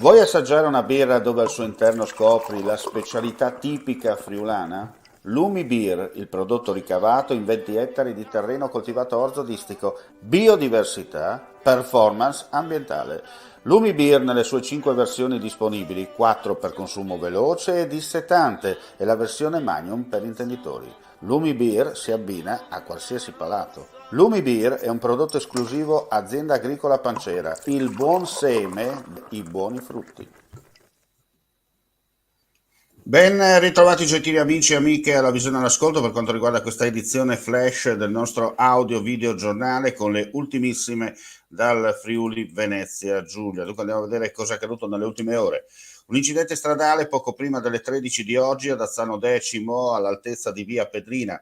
Vuoi assaggiare una birra dove al suo interno scopri la specialità tipica friulana? Lumi Beer, il prodotto ricavato in 20 ettari di terreno coltivato orzodistico, biodiversità, performance ambientale. Lumi Beer nelle sue 5 versioni disponibili, 4 per consumo veloce e dissetante e la versione Magnum per intenditori. Lumi Beer si abbina a qualsiasi palato. Lumi Beer è un prodotto esclusivo Azienda Agricola Pancera, il buon seme, i buoni frutti. Ben ritrovati gentili amici e amiche alla visione e all'ascolto per quanto riguarda questa edizione flash del nostro audio video giornale con le ultimissime dal Friuli Venezia Giulia. Dunque andiamo a vedere cosa è accaduto nelle ultime ore. Un incidente stradale poco prima delle 13 di oggi ad Azzano Decimo all'altezza di via Pedrina.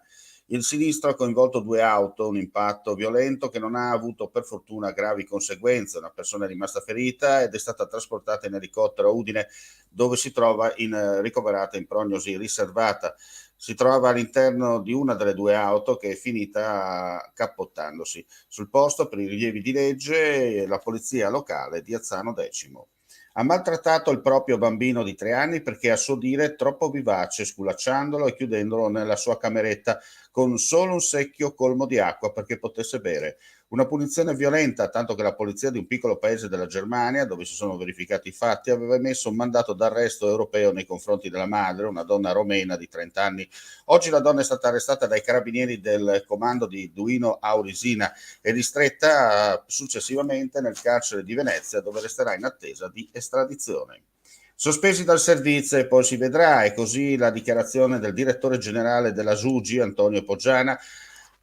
Il sinistro ha coinvolto 2 auto, un impatto violento che non ha avuto per fortuna gravi conseguenze. Una persona è rimasta ferita ed è stata trasportata in elicottero a Udine, dove si trova ricoverata in prognosi riservata. Si trova all'interno di una delle 2 auto che è finita cappottandosi. Sul posto, per i rilievi di legge, la polizia locale di Azzano Decimo. Ha maltrattato il proprio bambino di 3 anni perché a suo dire è troppo vivace, sculacciandolo e chiudendolo nella sua cameretta con solo un secchio colmo di acqua perché potesse bere. Una punizione violenta, tanto che la polizia di un piccolo paese della Germania, dove si sono verificati i fatti, aveva emesso un mandato d'arresto europeo nei confronti della madre, una donna romena di 30 anni. Oggi la donna è stata arrestata dai carabinieri del comando di Duino Aurisina e ristretta successivamente nel carcere di Venezia, dove resterà in attesa di estradizione. Sospesi dal servizio e poi si vedrà, è così la dichiarazione del direttore generale della SUGI, Antonio Poggiana.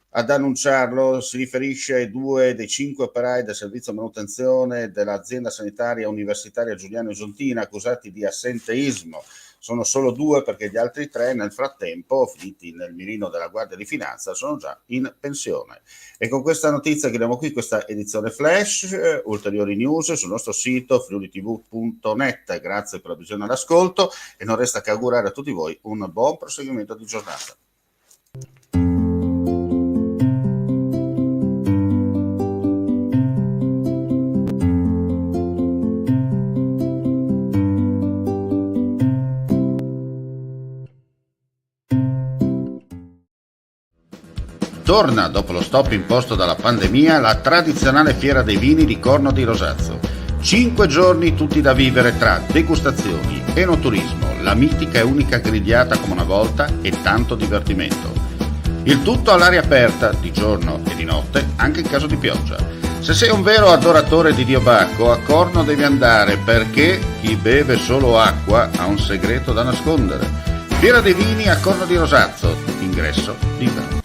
Ad annunciarlo si riferisce ai 2 dei 5 operai del servizio manutenzione dell'azienda sanitaria universitaria Giuliano Isontina accusati di assenteismo. Sono solo 2 perché gli altri 3 nel frattempo, finiti nel mirino della Guardia di Finanza, sono già in pensione. E con questa notizia chiudiamo qui questa edizione flash. Ulteriori news sul nostro sito friulitv.net. Grazie per la visione e l'ascolto e non resta che augurare a tutti voi un buon proseguimento di giornata. Torna, dopo lo stop imposto dalla pandemia, la tradizionale fiera dei vini di Corno di Rosazzo. 5 giorni tutti da vivere tra degustazioni, enoturismo, la mitica e unica grigliata come una volta e tanto divertimento. Il tutto all'aria aperta, di giorno e di notte, anche in caso di pioggia. Se sei un vero adoratore di Dio Bacco, a Corno devi andare perché chi beve solo acqua ha un segreto da nascondere. Fiera dei vini a Corno di Rosazzo, ingresso libero.